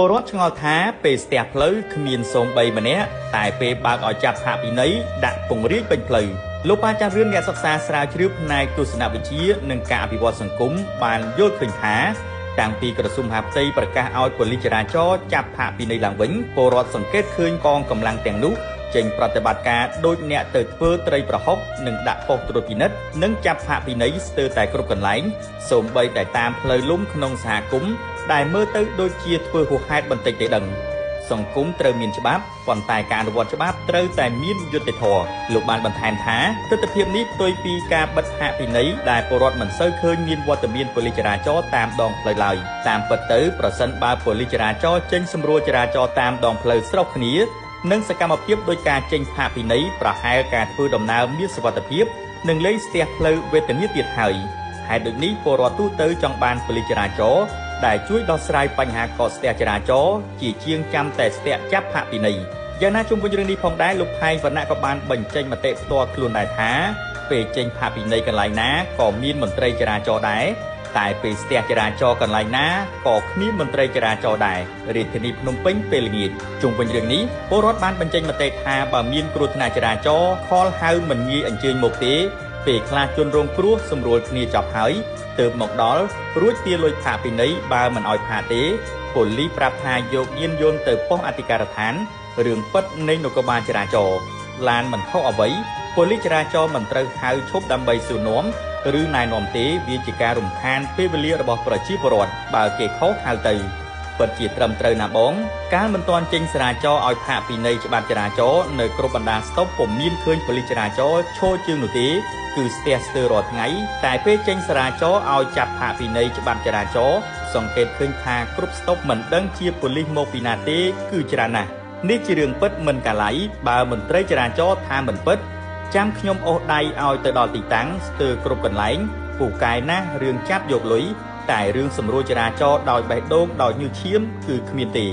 ពលរដ្ឋឆ្ងល់ថាពេលស្ទះផ្លូវគ្មានសូម្បីម្នាក់តែពេលបើកឲ្យចាប់ផាកពិន័យដាក់ពង្រាយពេញផ្លូវលោកប៉ាចាស់រឿនអ្នកសិក្សាស្រាវជ្រាវផ្នែកទស្សនវិជ្ជានិងការអភិវឌ្ឍសង្គមបានយល់ឃើញថាតាំងពីក្រសួងមហាផ្ទៃប្រកាសឲ្យប៉ូលីសចរាចរណ៍ចាប់ផាកពិន័យឡើងវិញពលរដ្ឋសង្កេតឃើញកងកម្លាំងទាំងនោះចេញប្រតិបត្តិការដូចអ្នកទៅធ្វើត្រីប្រហុកនិងដាក់ប៉ុស្តិ៍ត្រួតពិនិត្យនិងចាប់ផាកពិន័យស្ទើរតែគ្រប់កន្លែងសូម្បីតែតាមផ្លូវលំក្នុងសហគមន៍ដែលមើលទៅដូចជាធ្វើហួសហេតុបន្តិចទេដឹងសង្គមត្រូវមានច្បាប់ប៉ុន្តែការអនុវត្តច្បាប់ត្រូវតែមានយុត្តិធម៌លោកបានបន្ថែមថាទស្សនវិជ្ជានេះផ្ទុយពីការបិទផាកពិន័យដែលពលរដ្ឋមិនសូវឃើញមានវត្តមានប៉ូលីសចរាចរណ៍តាមដងផ្លូវឡើយតាមពិតទៅប្រសិនបើប៉ូលីសចរាចរណ៍ចេញសម្រួលចរាចរណ៍តាមដងផ្លូវស្រុះគ្នានិងសកម្មភាពដោយការចេញផាកពិន័យប្រហែលការធ្វើដំណើរមានសុវត្ថិភាពនិងលែងស្ទះផ្លូវវេទនាទៀតហើយហេតុដូចនេះពលរដ្ឋទូទៅចង់បានប៉ូលីសចរាចរណ៍ដែលជួយដោះស្រាយបញ្ហាកកស្ទះចរាចរណ៍ជាជាងចាំតែស្ទះចាប់ផាកពិន័យយ៉ាងណាជុំវិញរឿងនេះផងដែរលោកផែងវណ្ណៈក៏បានបញ្ចេញមតិផ្ទាល់ខ្លួនដែរថាពេលចេញផាកពិន័យកន្លែងណាក៏មានមន្ត្រីចរាចរណ៍ដែរតែពេលស្ទះចរាចរណ៍កន្លែងណាក៏គ្មានមន្ត្រីចរាចរណ៍ដែររាជធានីភ្នំពេញពេលល្ងាចជុំវិញរឿងនេះពលរដ្ឋបានបញ្ចេញមតិថាបើមានគ្រោះថ្នាក់ចរាចរណ៍ខលហៅមិនងាយអញ្ជើញមកទេពេលខ្លះជនរងគ្រោះសម្រួលគ្នាចប់ហើយទើបមកដល់រួចទាលុយផាកពិន័យបើមិនអោយផាកទេប៉ូលីសប្រាប់ថាយកយានយន្តទៅប៉ុស្តិ៍អធិការដ្ឋានរឿងពិតនៃនគរបាលចរាចរណ៍ឡានមិនខុសអ្វីប៉ូលីសចរាចរណ៍មិនត្រូវហៅឈប់ដើម្បីសួរនាំឬណែនាំទេវាជាការរំខានពេលវេលារបស់ប្រជាពលរដ្ឋបើគេខុសហៅទៅពិតជាត្រឹមត្រូវណាបងកាលមិនទាន់ចេញចរាចរណ៍ឲ្យផាកពិន័យច្បាប់ចរាចរណ៍នៅគ្រប់បណ្ដាស្តុបពុំមានឃើញប៉ូលីសចរាចរណ៍ឈរជើងនោះទេគឺស្ទះស្ទើររាល់ថ្ងៃតែពេលចេញចរាចរណ៍ឲ្យចាប់ផាកពិន័យច្បាប់ចរាចរណ៍សង្កេតឃើញថាគ្រប់ស្តុបមិនដឹងជាប៉ូលីសមកពីណាទេគឺច្រើនណាស់នេះជារឿងពិតមិនកាឡៃបើមន្ត្រីចរាចរណ៍ថាមិនពិតចាំខ្ញុំអូសដៃឲ្យទៅដល់ទីតាំងស្ទើរគ្រប់កន្លែងពូកែណាស់រឿងចាប់យកលុយតែរឿងសម្រួលចរាចរណ៍ដោយបេះដូងដោយញើសឈាមគឺគ្មានទេ